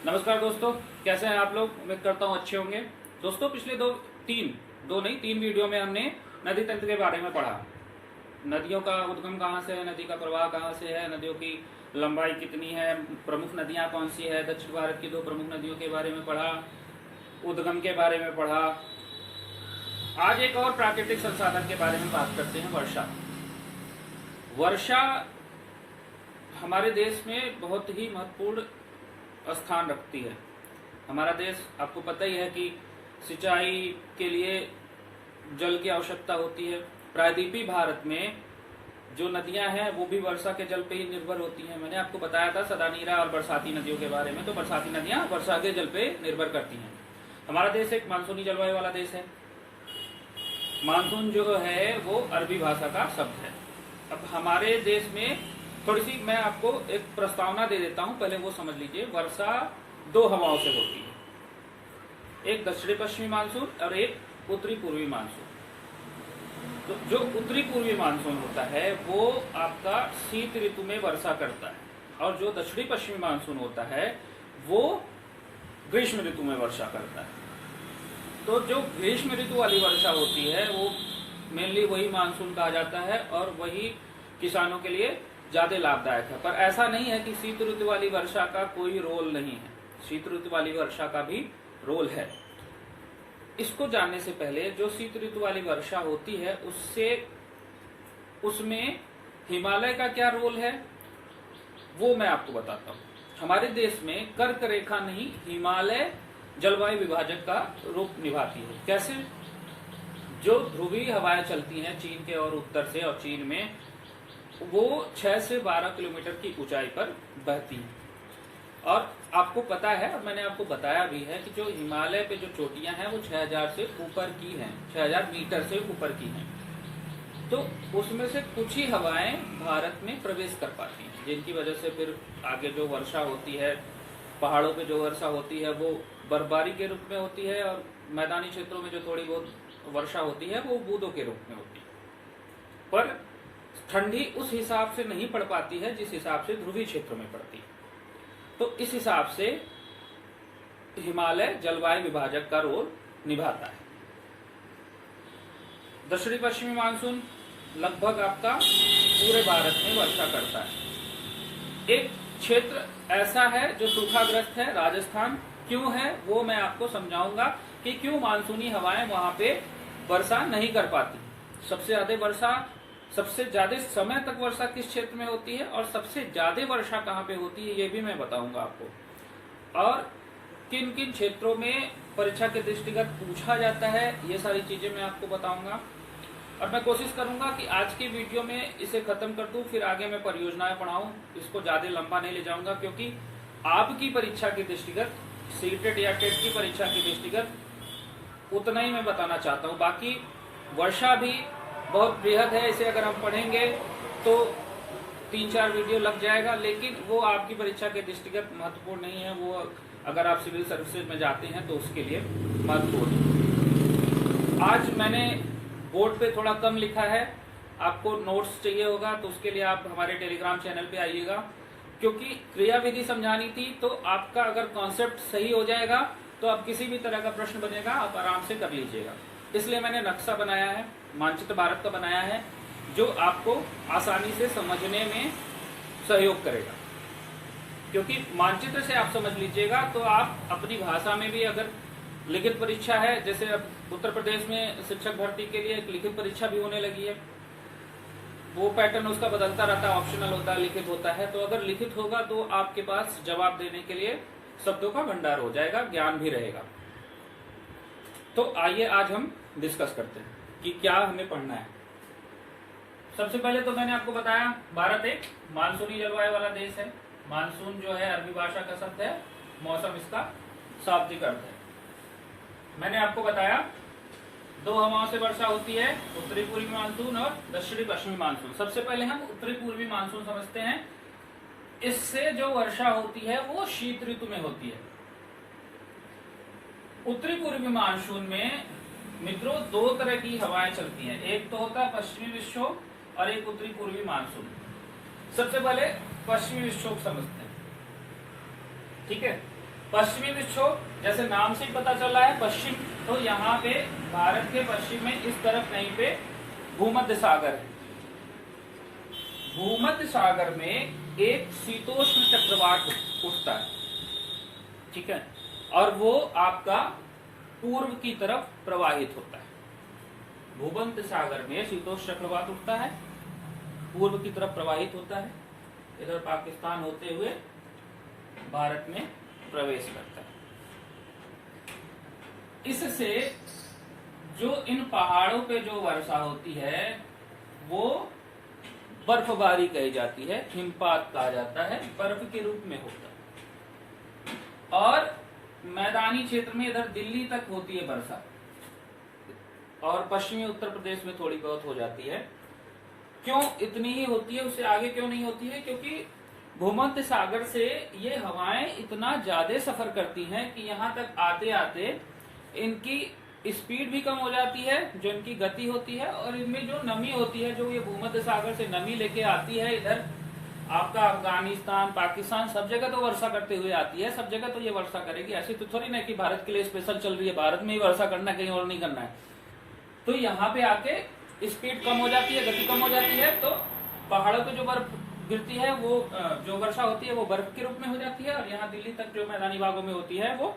नमस्कार दोस्तों, कैसे हैं आप लोग। उम्मीद करता हूँ अच्छे होंगे। दोस्तों पिछले तीन वीडियो में हमने नदी तंत्र के बारे में पढ़ा। नदियों का उद्गम कहाँ से है, नदी का प्रवाह कहाँ से है, नदियों की लंबाई कितनी है, प्रमुख नदियाँ कौन सी है, दक्षिण भारत की 2 प्रमुख नदियों के बारे में पढ़ा, उद्गम के बारे में पढ़ा। आज एक और प्राकृतिक संसाधन के बारे में बात करते हैं, वर्षा। वर्षा हमारे देश में बहुत ही महत्वपूर्ण स्थान रखती है। हमारा देश आपको पता ही है कि सिंचाई के लिए जल की आवश्यकता होती है। प्रायद्वीपीय भारत में जो नदियां हैं वो भी वर्षा के जल पे ही निर्भर होती हैं। मैंने आपको बताया था सदानीरा और बरसाती नदियों के बारे में। तो बरसाती नदियां वर्षा के जल पे निर्भर करती हैं। हमारा देश एक मानसूनी जलवायु वाला देश है। मानसून जो है वो अरबी भाषा का शब्द है। अब हमारे देश में थोड़ी सी मैं आपको एक प्रस्तावना दे देता हूं, पहले वो समझ लीजिए। वर्षा 2 हवाओं से होती है, एक दक्षिणी पश्चिमी मानसून और एक उत्तरी पूर्वी मानसून। तो जो उत्तरी पूर्वी मानसून होता है वो आपका शीत ऋतु में वर्षा करता है, और जो दक्षिणी पश्चिमी मानसून होता है वो ग्रीष्म ऋतु में वर्षा करता है। तो जो ग्रीष्म ऋतु वाली वर्षा होती है वो मेनली वही मानसून कहा जाता है, और वही किसानों के लिए ज्यादा लाभदायक है। पर ऐसा नहीं है कि शीत ऋतु वाली वर्षा का कोई रोल नहीं है। शीत ऋतु वाली वर्षा का भी रोल है। इसको जानने से पहले जो शीत ऋतु वाली वर्षा होती है उसमें हिमालय का क्या रोल है वो मैं आपको बताता हूँ। हमारे देश में कर्क रेखा नहीं, हिमालय जलवायु विभाजक का रूप निभाती है। कैसे? जो ध्रुवीय हवाएं चलती हैं चीन के और उत्तर से, और चीन में वो 6 से 12 किलोमीटर की ऊंचाई पर बहती है। और आपको पता है, और मैंने आपको बताया भी है, कि जो हिमालय पे जो चोटियां हैं वो 6000 से ऊपर की हैं, 6000 मीटर से ऊपर की हैं। तो उसमें से कुछ ही हवाएं भारत में प्रवेश कर पाती हैं, जिनकी वजह से फिर आगे जो वर्षा होती है, पहाड़ों पे जो वर्षा होती है वो बर्फबारी के रूप में होती है, और मैदानी क्षेत्रों में जो थोड़ी बहुत वर्षा होती है वो बूंदों के रूप में होती है। पर ठंडी उस हिसाब से नहीं पड़ पाती है जिस हिसाब से ध्रुवीय क्षेत्रों में पड़ती है। तो इस हिसाब से हिमालय जलवायु विभाजक का रोल निभाता है। दक्षिणी पश्चिमी मानसून लगभग आपका पूरे भारत में वर्षा करता है। एक क्षेत्र ऐसा है जो सूखाग्रस्त है, राजस्थान। क्यों है वो मैं आपको समझाऊंगा कि क्यों मानसूनी हवाएं वहां पे वर्षा नहीं कर पाती। सबसे ज्यादा समय तक वर्षा किस क्षेत्र में होती है, और सबसे ज्यादा वर्षा कहाँ पे होती है ये भी मैं बताऊंगा आपको। और किन किन क्षेत्रों में परीक्षा के दृष्टिगत पूछा जाता है, ये सारी चीजें मैं आपको बताऊंगा। और मैं कोशिश करूंगा कि आज की वीडियो में इसे खत्म कर दूं, फिर आगे मैं परियोजनाएं पढ़ाऊं। इसको ज्यादा लंबा नहीं ले जाऊंगा, क्योंकि आपकी परीक्षा के दृष्टिगत, सीटेट या टेट की परीक्षा के दृष्टिगत उतना ही मैं बताना चाहता हूँ। बाकी वर्षा भी बहुत बृहद है, इसे अगर हम पढ़ेंगे तो 3-4 वीडियो लग जाएगा, लेकिन वो आपकी परीक्षा के दृष्टिगत महत्वपूर्ण नहीं है। वो अगर आप सिविल सर्विसेज में जाते हैं तो उसके लिए महत्वपूर्ण है। आज मैंने बोर्ड पे थोड़ा कम लिखा है, आपको नोट्स चाहिए होगा तो उसके लिए आप हमारे टेलीग्राम चैनल पे आइएगा, क्योंकि क्रियाविधि समझानी थी। तो आपका अगर कॉन्सेप्ट सही हो जाएगा तो आप किसी भी तरह का प्रश्न बनेगा आप आराम से कर लीजिएगा। इसलिए मैंने नक्शा बनाया है, मानचित्र भारत का बनाया है, जो आपको आसानी से समझने में सहयोग करेगा। क्योंकि मानचित्र से आप समझ लीजिएगा तो आप अपनी भाषा में भी, अगर लिखित परीक्षा है, जैसे अब उत्तर प्रदेश में शिक्षक भर्ती के लिए एक लिखित परीक्षा भी होने लगी है, वो पैटर्न उसका बदलता रहता है, ऑप्शनल होता है, लिखित होता है। तो अगर लिखित होगा तो आपके पास जवाब देने के लिए शब्दों का भंडार हो जाएगा, ज्ञान भी रहेगा। तो आइए आज हम डिस्कस करते हैं कि क्या हमें पढ़ना है। सबसे पहले तो मैंने आपको बताया भारत एक मानसूनी जलवायु वाला देश है। मानसून जो है अरबी भाषा का शब्द है, मौसम इसका शाब्दिक अर्थ है। मैंने आपको बताया 2 हवाओं से वर्षा होती है, उत्तरी पूर्वी मानसून और दक्षिणी पश्चिमी मानसून। सबसे पहले हम उत्तरी पूर्वी मानसून समझते हैं। इससे जो वर्षा होती है वो शीत ऋतु में होती है। उत्तरी पूर्वी मानसून में मित्रों 2 तरह की हवाएं चलती हैं, एक तो होता है पश्चिमी विक्षोभ और एक उत्तरी पूर्वी मानसून। सबसे पहले पश्चिमी विक्षोभ समझते हैं, ठीक है। पश्चिमी विक्षोभ जैसे नाम से ही पता चल रहा है पश्चिम, तो यहाँ पे भारत के पश्चिम में इस तरफ कहीं पे भूमध्य सागर है। भूमध्य सागर में एक शीतोष्ण चक्रवात उठता है, ठीक है, और वो आपका पूर्व की तरफ प्रवाहित होता है। भूमध्य सागर में शीतोष्ण चक्रवात उठता है, पूर्व की तरफ प्रवाहित होता है, इधर पाकिस्तान होते हुए भारत में प्रवेश करता है। इससे जो इन पहाड़ों पे जो वर्षा होती है वो बर्फबारी कही जाती है, हिमपात कहा जाता है, बर्फ के रूप में होता है। और मैदानी क्षेत्र में इधर दिल्ली तक होती है वर्षा, और पश्चिमी उत्तर प्रदेश में थोड़ी बहुत हो जाती है। क्यों इतनी ही होती है, उससे आगे क्यों नहीं होती है? क्योंकि भूमध्य सागर से ये हवाएं इतना ज्यादा सफर करती हैं कि यहाँ तक आते आते इनकी स्पीड भी कम हो जाती है, जो इनकी गति होती है, और इनमें जो नमी होती है, जो ये भूमध्य सागर से नमी लेके आती है इधर आपका अफगानिस्तान, पाकिस्तान, सब जगह तो वर्षा करते हुए आती है, सब जगह तो ये वर्षा करेगी। ऐसी तो थोड़ी ना कि भारत के लिए स्पेशल चल रही है, भारत में ही वर्षा करना है, कहीं और नहीं करना है। तो यहाँ पे आके स्पीड कम हो जाती है, गति कम हो जाती है, तो पहाड़ों पे जो बर्फ गिरती है वो जो वर्षा होती है वो बर्फ के रूप में हो जाती है, और यहाँ दिल्ली तक जो मैदानी भागों में होती है वो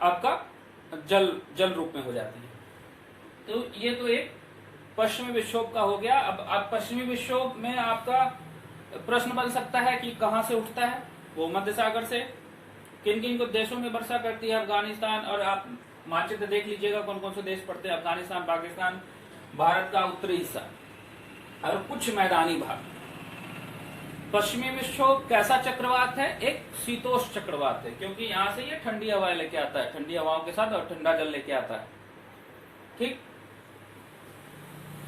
आपका जल रूप में हो जाती है। तो ये तो एक पश्चिमी विक्षोभ का हो गया। अब पश्चिमी विक्षोभ में आपका प्रश्न बन सकता है कि कहाँ से उठता है? भूमध्य सागर से। किन किन को देशों में वर्षा करती है? अफगानिस्तान, और आप मानचित्र देख लीजिएगा कौन कौन से देश पड़ते हैं, अफगानिस्तान, पाकिस्तान, भारत का उत्तरी हिस्सा और कुछ मैदानी भाग। पश्चिमी विक्षोभ कैसा चक्रवात है? एक शीतोष्ण चक्रवात है, क्योंकि यहाँ से ये ठंडी हवाएं लेके आता है, ठंडी हवाओं के साथ, और ठंडा जल लेके आता है। ठीक।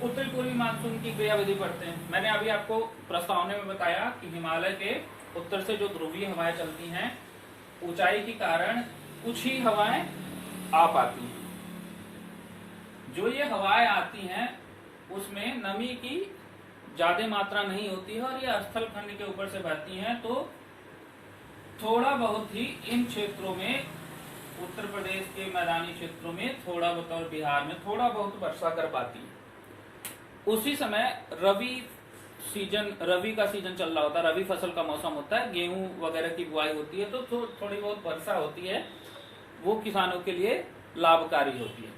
उत्तरी पूर्वी मानसून की क्रियाविधि पढ़ते हैं। मैंने अभी आपको प्रस्तावना में बताया कि हिमालय के उत्तर से जो ध्रुवीय हवाएं चलती हैं, ऊंचाई के कारण कुछ ही हवाएं आ पाती हैं। जो ये हवाएं आती हैं उसमें नमी की ज्यादा मात्रा नहीं होती है, और ये स्थल खंड के ऊपर से बहती हैं, तो थोड़ा बहुत ही इन क्षेत्रों में, उत्तर प्रदेश के मैदानी क्षेत्रों में थोड़ा बहुत, और बिहार में थोड़ा बहुत वर्षा कर पाती है। उसी समय रवि का सीजन चल रहा होता है, रवि फसल का मौसम होता है, गेहूं वगैरह की बुआई होती है, तो थोड़ी बहुत वर्षा होती है, वो किसानों के लिए लाभकारी होती है।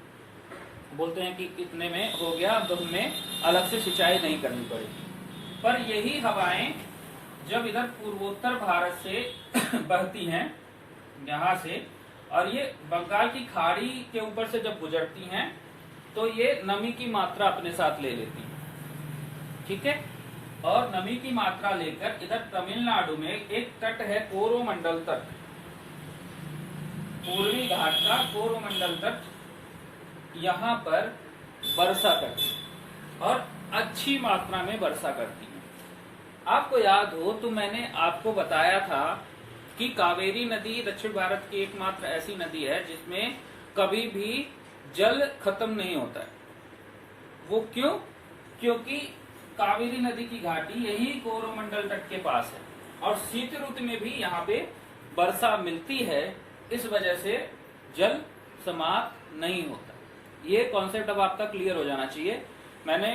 बोलते हैं कि इतने में हो गया, अब तो हमें अलग से सिंचाई नहीं करनी पड़ेगी। पर यही हवाएं जब इधर पूर्वोत्तर भारत से बहती हैं यहाँ से, और ये बंगाल की खाड़ी के ऊपर से जब गुजरती हैं, तो ये नमी की मात्रा अपने साथ ले लेती हैं, ठीक है। और नमी की मात्रा लेकर इधर तमिलनाडु में एक तट है कोरोमंडल तट, पूर्वी घाट का कोरोमंडल तट, यहाँ पर वर्षा करती है और अच्छी मात्रा में वर्षा करती है। आपको याद हो तो मैंने आपको बताया था कि कावेरी नदी दक्षिण भारत की एकमात्र ऐसी नदी है जिसमें कभी भी जल खत्म नहीं होता है। वो क्यों? क्योंकि कावेरी नदी की घाटी यही कोरोमंडल तट के पास है, और शीत ऋतु में भी यहाँ पे वर्षा मिलती है, इस वजह से जल समाप्त नहीं होता। ये कॉन्सेप्ट अब आपका क्लियर हो जाना चाहिए। मैंने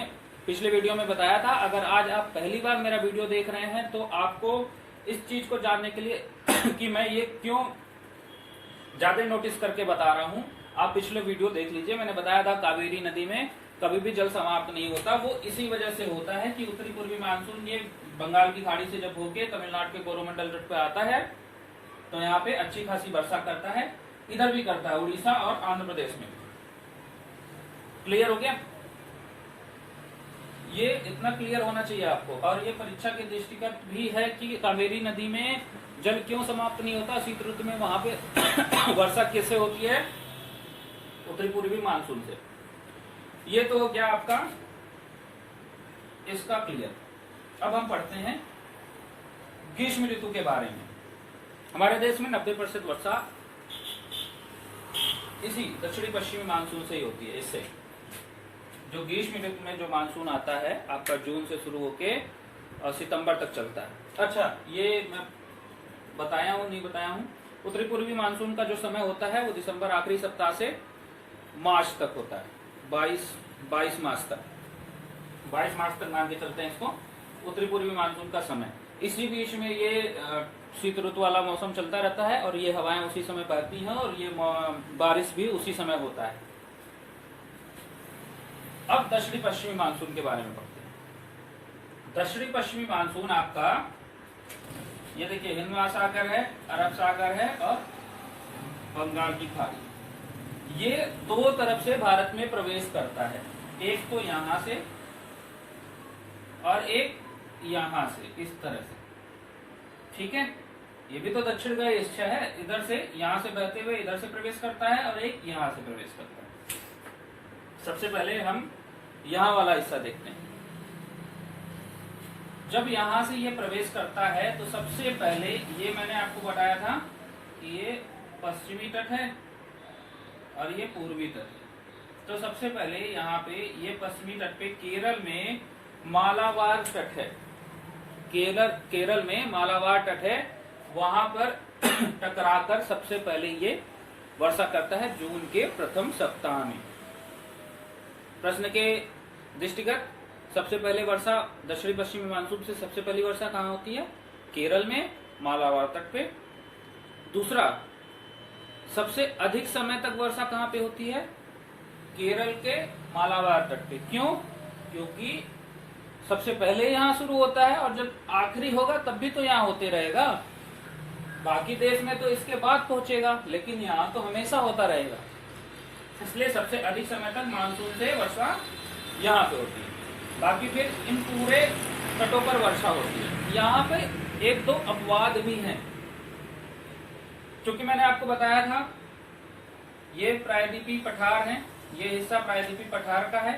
पिछले वीडियो में बताया था, अगर आज आप पहली बार मेरा वीडियो देख रहे हैं तो आपको इस चीज को जानने के लिए कि मैं ये क्यों ज्यादा नोटिस करके बता रहा हूँ, आप पिछले वीडियो देख लीजिए। मैंने बताया था कावेरी नदी में कभी भी जल समाप्त नहीं होता। वो इसी वजह से होता है कि उत्तरी पूर्वी मानसून ये बंगाल की खाड़ी से जब होके तमिलनाडु के कोरोमंडल तट पे आता है, तो यहाँ पे अच्छी खासी वर्षा करता है, इधर भी करता है, उड़ीसा और आंध्र प्रदेश में। क्लियर हो गया? ये इतना क्लियर होना चाहिए आपको। और ये परीक्षा के दृष्टिगत भी है कि कावेरी नदी में जल क्यों समाप्त नहीं होता, शीत ऋतु में वहां पे वर्षा कैसे होती है, उत्तरी पूर्वी मानसून से। ये तो हो गया आपका इसका क्लियर। अब हम पढ़ते हैं ग्रीष्म ऋतु के बारे में। हमारे देश में 90% वर्षा इसी दक्षिणी पश्चिमी मानसून से ही होती है। इससे जो ग्रीष्म ऋतु में जो मानसून आता है आपका जून से शुरू होके और सितंबर तक चलता है। अच्छा, ये मैं बताया हूँ नहीं बताया हूँ, उत्तरी पूर्वी मानसून का जो समय होता है वो दिसंबर आखिरी सप्ताह से मार्च तक होता है, 22 मार्च तक, 22 मार्च तक मान के चलते हैं इसको उत्तरी पूर्वी मानसून का समय। इसी बीच में ये शीत ऋतु वाला मौसम चलता रहता है और ये हवाएं उसी समय बहती हैं और ये बारिश भी उसी समय होता है। अब दक्षिणी पश्चिमी मानसून के बारे में पढ़ते हैं। दक्षिणी पश्चिमी मानसून आपका ये देखिए हिंद महासागर है, अरब सागर है और बंगाल की खाड़ी, ये दो तरफ से भारत में प्रवेश करता है, एक तो यहां से और एक यहां से, इस तरह से, ठीक है। ये भी तो दक्षिण का हिस्सा है, इधर से यहां से बहते हुए इधर से प्रवेश करता है और एक यहां से प्रवेश करता है। सबसे पहले हम यहां वाला हिस्सा देखते हैं। जब यहां से ये प्रवेश करता है तो सबसे पहले ये मैंने आपको बताया था कि ये पश्चिमी तट है और ये पूर्वी तट है। तो सबसे पहले यहाँ पे ये पश्चिमी तट पे केरल में मालाबार तट है, केरल में मालाबार तट है, वहां पर टकराकर सबसे पहले ये वर्षा करता है जून के प्रथम सप्ताह में। प्रश्न के दृष्टिगत सबसे पहले वर्षा दक्षिणी पश्चिमी मानसून से सबसे पहली वर्षा कहाँ होती है? केरल में मालाबार तट पे। दूसरा, सबसे अधिक समय तक वर्षा कहाँ पे होती है? केरल के मालाबार तट पे। क्यों? क्योंकि सबसे पहले यहाँ शुरू होता है और जब आखिरी होगा तब भी तो यहाँ होते रहेगा। बाकी देश में तो इसके बाद पहुंचेगा, लेकिन यहाँ तो हमेशा होता रहेगा, इसलिए सबसे अधिक समय तक मानसून से वर्षा यहाँ पे होती है। बाकी फिर इन पूरे तटों पर वर्षा होती है। यहाँ पे एक दो अपवाद भी हैं, क्योंकि मैंने आपको बताया था ये प्रायद्वीपीय पठार है, ये हिस्सा प्रायद्वीपीय पठार का है,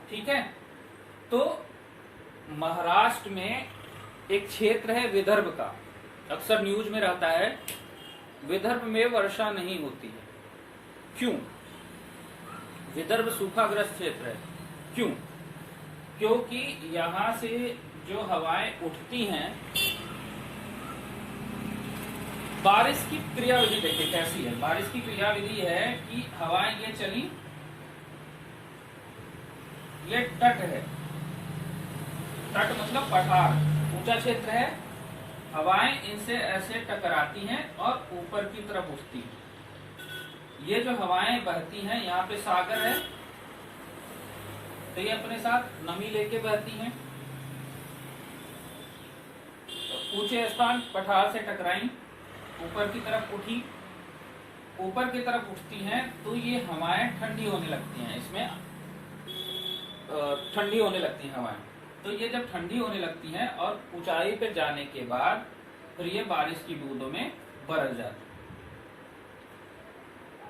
ठीक है। तो महाराष्ट्र में एक क्षेत्र है विदर्भ का, अक्सर न्यूज में रहता है, विदर्भ में वर्षा नहीं होती है। क्यों? विदर्भ सूखाग्रस्त क्षेत्र है। क्यों? क्योंकि यहां से जो हवाएं उठती हैं, बारिश की क्रियाविधि देखिए कैसी है। बारिश की क्रियाविधि है कि हवाएं ये चली, ये तट है, तट मतलब पठार, ऊंचा क्षेत्र है, हवाएं इनसे ऐसे टकराती हैं और ऊपर की तरफ उठती हैं। ये जो हवाएं बहती हैं, यहाँ पे सागर है तो ये अपने साथ नमी लेके बहती हैं, तो ऊंचे स्थान पठार से टकराई, ऊपर की तरफ उठी, ऊपर की तरफ उठती हैं तो ये हवाएं ठंडी होने लगती हैं, इसमें ठंडी होने लगती हैं हवाएं। तो ये जब ठंडी होने लगती हैं और ऊंचाई पे जाने के बाद फिर ये बारिश की बूंदों में बरस जाती है।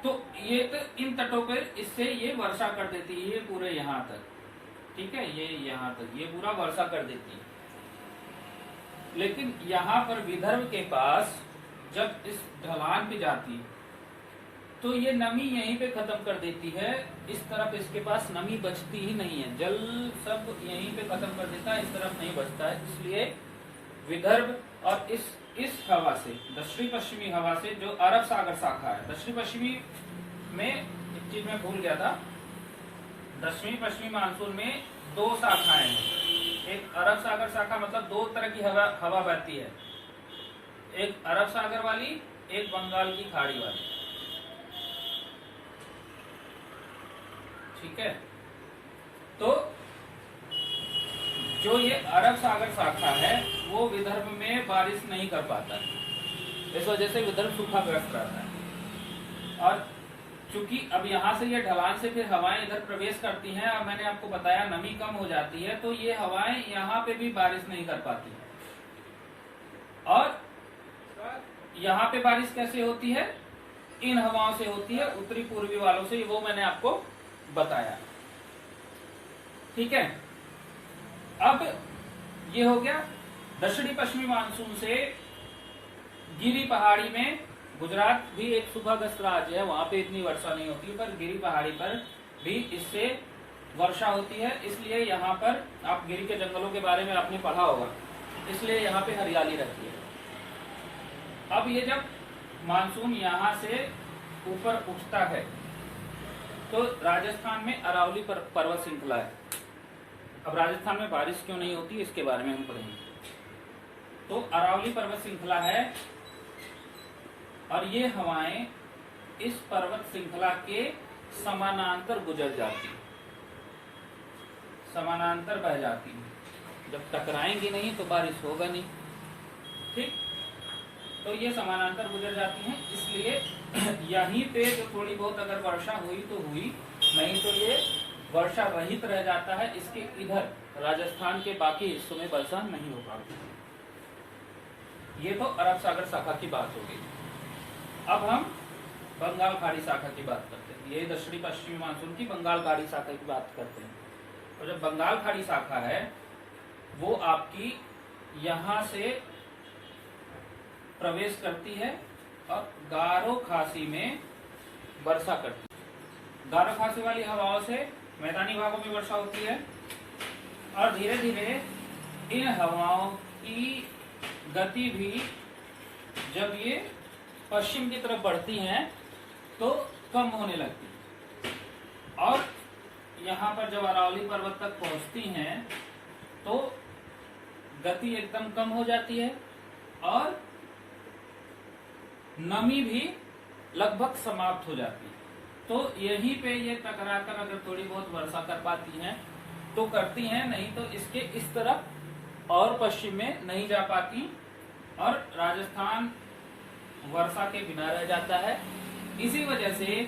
तो ये तो इन तटों पर इससे ये वर्षा कर देती है, ये पूरे यहाँ तक, ठीक है, ये यहाँ तक ये पूरा वर्षा कर देती है। लेकिन यहाँ पर विदर्भ के पास जब इस ढलान पे जाती है तो ये नमी यहीं पे खत्म कर देती है, इस तरफ इसके पास नमी बचती ही नहीं है, जल सब यहीं पे खत्म कर देता है, इस तरफ नहीं बचता है। इसलिए विदर्भ और इस हवा से, दक्षिणी पश्चिमी हवा से, जो अरब सागर शाखा है, दक्षिणी पश्चिमी में एक चीज मैं भूल गया था, दक्षिणी पश्चिमी मानसून में दो शाखाएं हैं। एक अरब सागर शाखा, मतलब दो तरह की हवा बहती है, एक अरब सागर वाली, एक बंगाल की खाड़ी वाली, ठीक है। तो जो ये अरब सागर शाखा है वो विदर्भ में बारिश नहीं कर पाता है, इस वजह से विदर्भ सूखाग्रस्त रहता है। और चूंकि अब यहाँ से ये ढलान से फिर हवाएं इधर प्रवेश करती हैं, और मैंने आपको बताया नमी कम हो जाती है, तो ये हवाएं यहाँ पे भी बारिश नहीं कर पाती। और यहाँ पे बारिश कैसे होती है? इन हवाओं से होती है, उत्तरी पूर्वी वालों से, वो मैंने आपको बताया, ठीक है। अब ये हो गया दक्षिणी पश्चिमी मानसून से। गिरी पहाड़ी में, गुजरात भी एक सूखाग्रस्त राज्य है, वहां पे इतनी वर्षा नहीं होती, पर गिरी पहाड़ी पर भी इससे वर्षा होती है, इसलिए यहाँ पर, आप गिरी के जंगलों के बारे में आपने पढ़ा होगा, इसलिए यहाँ पे हरियाली रहती है। अब ये जब मानसून यहाँ से ऊपर उठता है तो राजस्थान में अरावली पर्वत श्रृंखला है। अब राजस्थान में बारिश क्यों नहीं होती इसके बारे में हम पढ़ेंगे। तो अरावली पर्वत श्रृंखला है और ये हवाएं इस पर्वत श्रृंखला के समानांतर गुजर जाती, समानांतर बह जाती। जब टकराएंगी नहीं तो बारिश होगा नहीं, ठीक। तो ये समानांतर गुजर जाती हैं, इसलिए यहीं पे जो थोड़ी बहुत अगर वर्षा हुई तो हुई, नहीं तो ये वर्षा रहित रह जाता है। इसके इधर राजस्थान के बाकी हिस्सों में वर्षा नहीं हो पाती। ये तो अरब सागर शाखा की बात हो गई। अब हम बंगाल खाड़ी शाखा की बात करते हैं। ये दक्षिणी पश्चिमी मानसून की बंगाल खाड़ी शाखा की बात करते हैं। और जब बंगाल खाड़ी शाखा है वो आपकी यहाँ से प्रवेश करती है और गारो खासी में वर्षा करती है। गारो खासी वाली हवाओं से मैदानी भागों में वर्षा होती है और धीरे धीरे इन हवाओं की गति भी जब ये पश्चिम की तरफ बढ़ती हैं तो कम होने लगती है और यहाँ पर जब अरावली पर्वत तक पहुँचती हैं तो गति एकदम कम हो जाती है और नमी भी लगभग समाप्त हो जाती है। तो यहीं पे ये टकराकर अगर थोड़ी बहुत वर्षा कर पाती हैं तो करती हैं, नहीं तो इसके इस तरफ और पश्चिम में नहीं जा पाती और राजस्थान वर्षा के बिना रह जाता है। इसी वजह से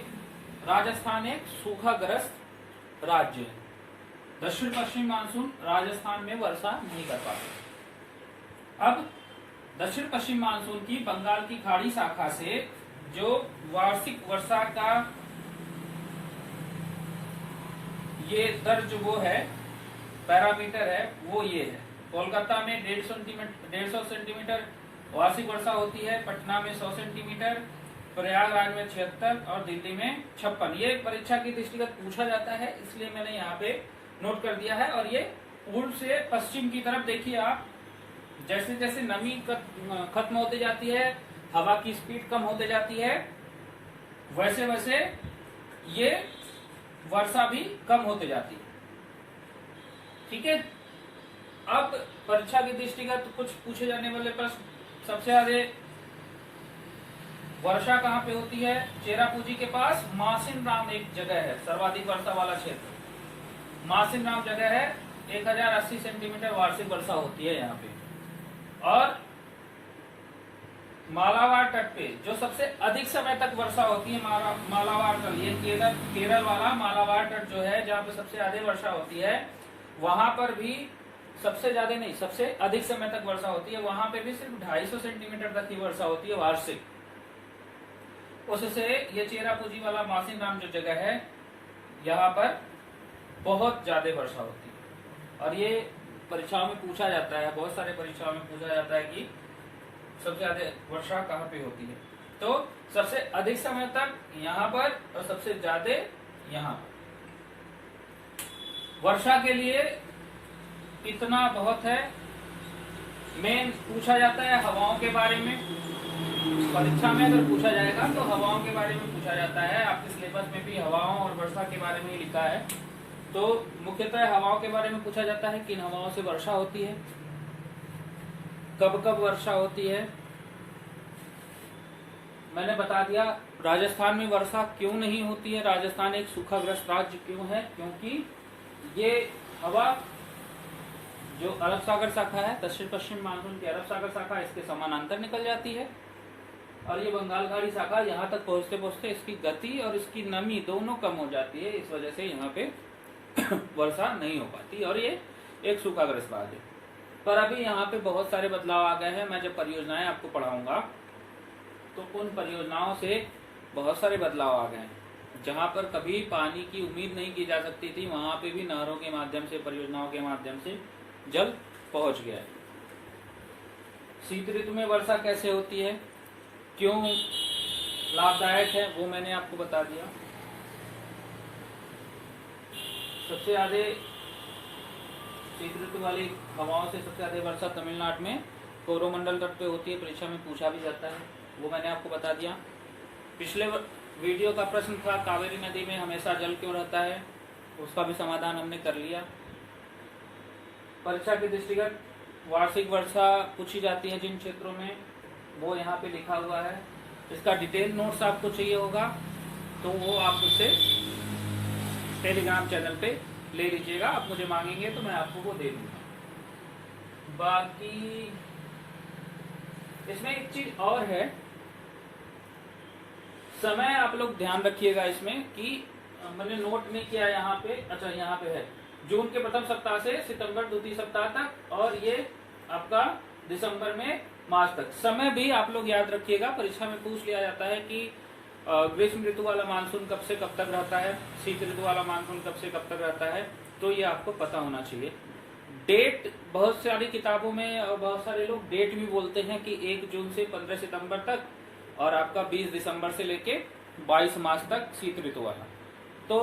राजस्थान एक सूखाग्रस्त राज्य है। दक्षिण पश्चिम मानसून राजस्थान में वर्षा नहीं कर पाता। अब दक्षिण पश्चिम मानसून की बंगाल की खाड़ी शाखा से जो वार्षिक वर्षा का ये दर्ज वो है, पैरामीटर है, वो ये है। कोलकाता में 150 सेंटीमीटर वार्षिक वर्षा होती है, पटना में 100 सेंटीमीटर, प्रयागराज में 76 और दिल्ली में 56। ये परीक्षा की दृष्टिगत पूछा जाता है, इसलिए मैंने यहाँ पे नोट कर दिया है। और ये पूर्व से पश्चिम की तरफ देखिए आप, जैसे जैसे नमी खत्म होती जाती है, हवा की स्पीड कम होते जाती है, वैसे वैसे ये वर्षा भी कम होते जाती है, ठीक है। अब परीक्षा की दृष्टिगत कुछ पूछे जाने वाले प्रश्न, सबसे ज्यादा वर्षा कहाँ पे होती है? चेरापूंजी के पास मासिन राम एक जगह है, सर्वाधिक वर्षा वाला क्षेत्र मासिन राम जगह है। 1080 सेंटीमीटर वार्षिक वर्षा होती है यहाँ पे। और मालाबार तट पे जो सबसे अधिक समय तक वर्षा होती है, मालाबार तट, ये केरल वाला मालाबार तट जो है, जहाँ पे सबसे ज्यादा वर्षा होती है, वहां पर भी सबसे ज्यादा नहीं, सबसे अधिक समय तक वर्षा होती है। वहां पे भी सिर्फ 250 सेंटीमीटर तक की वर्षा होती है वार्षिक। उससे ये चेरापूंजी वाला मासिन राम जो जगह है, यहाँ पर बहुत ज्यादा वर्षा होती है। और ये परीक्षाओं में पूछा जाता है, बहुत सारे परीक्षाओं में पूछा जाता है कि सबसे ज्यादा वर्षा कहाँ पे होती है। तो सबसे अधिक समय तक यहाँ पर और सबसे ज्यादा यहाँ पर। वर्षा के लिए इतना बहुत है। मेन पूछा जाता है हवाओं के बारे में, परीक्षा में अगर पूछा जाएगा तो हवाओं के बारे में पूछा जाता है। आपके सिलेबस में भी हवाओं और वर्षा के बारे में लिखा है। तो मुख्यतः हवाओं के बारे में पूछा जाता है, किन हवाओं से वर्षा होती है, कब कब वर्षा होती है। मैंने बता दिया राजस्थान में वर्षा क्यों नहीं होती है, राजस्थान एक सूखाग्रस्त राज्य क्यों है, क्योंकि ये हवा जो अरब सागर शाखा है, दक्षिण पश्चिम मानसून की अरब सागर शाखा, इसके समानांतर निकल जाती है। और ये बंगाल खाड़ी शाखा यहाँ तक पहुँचते पहुँचते इसकी गति और इसकी नमी दोनों कम हो जाती है। इस वजह से यहाँ पे वर्षा नहीं हो पाती और ये एक सूखाग्रस्त राज्य है। पर अभी यहाँ पे बहुत सारे बदलाव आ गए हैं। मैं जब परियोजनाएं आपको पढ़ाऊंगा तो उन परियोजनाओं से बहुत सारे बदलाव आ गए हैं। जहाँ पर कभी पानी की उम्मीद नहीं की जा सकती थी, वहां पे भी नहरों के माध्यम से, परियोजनाओं के माध्यम से जल पहुंच गया है। शीत ऋतु में वर्षा कैसे होती है, क्यों लाभदायक है, वो मैंने आपको बता दिया। सबसे ज्यादा शीत ऋतु वाली हवाओं से सबसे ज्यादा वर्षा तमिलनाडु में कोरोमंडल तट पे होती है, परीक्षा में पूछा भी जाता है, वो मैंने आपको बता दिया। पिछले वीडियो का प्रश्न था कावेरी नदी में हमेशा जल क्यों रहता है, उसका भी समाधान हमने कर लिया। परीक्षा के दृष्टिगत वार्षिक वर्षा पूछी जाती है जिन क्षेत्रों में, वो यहाँ पे लिखा हुआ है। इसका डिटेल नोट्स आपको चाहिए होगा तो वो आप उससे टेलीग्राम चैनल पे ले लीजिएगा। आप मुझे मांगेंगे तो मैं आपको वो दे दूंगा। बाकी इसमें एक चीज और है, समय आप लोग ध्यान रखिएगा इसमें कि मैंने नोट नहीं किया यहाँ पे, अच्छा यहाँ पे है, जून के प्रथम सप्ताह से सितंबर द्वितीय सप्ताह तक, और ये आपका दिसंबर में मार्च तक। समय भी आप लोग याद रखिएगा, परीक्षा में पूछ लिया जाता है कि ग्रीष्म ऋतु वाला मानसून कब से कब तक रहता है, शीत ऋतु वाला मानसून कब से कब तक रहता है, तो ये आपको पता होना चाहिए। डेट बहुत सारी किताबों में और बहुत सारे लोग डेट भी बोलते हैं कि 1 जून से 15 सितंबर तक, और आपका 20 दिसंबर से लेके 22 मार्च तक शीत ऋतु वाला। तो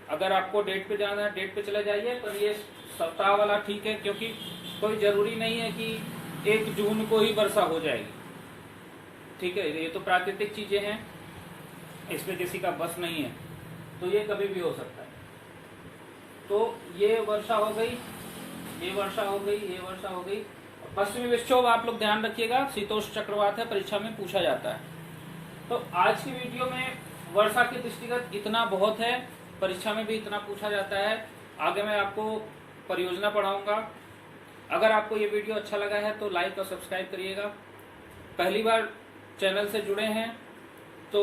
अगर आपको डेट पे जाना है डेट पे चले जाइए, पर ये सप्ताह वाला ठीक है, क्योंकि कोई जरूरी नहीं है कि 1 जून को ही वर्षा हो जाएगी। ठीक है, ये तो प्राकृतिक चीजें हैं, इस पे किसी का बस नहीं है, तो ये कभी भी हो सकता है। तो ये वर्षा हो गई, ये वर्षा हो गई, ये वर्षा हो गई। पश्चिमी विक्षोभ आप लोग ध्यान रखिएगा, शीतोष्ण चक्रवात है, परीक्षा में पूछा जाता है। तो आज की वीडियो में वर्षा के दृष्टिगत इतना बहुत है, परीक्षा में भी इतना पूछा जाता है। आगे मैं आपको परियोजना पढ़ाऊंगा। अगर आपको ये वीडियो अच्छा लगा है तो लाइक और सब्सक्राइब करिएगा। पहली बार चैनल से जुड़े हैं तो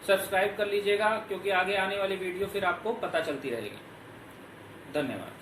सब्सक्राइब कर लीजिएगा, क्योंकि आगे आने वाली वीडियो फिर आपको पता चलती रहेगी। धन्यवाद।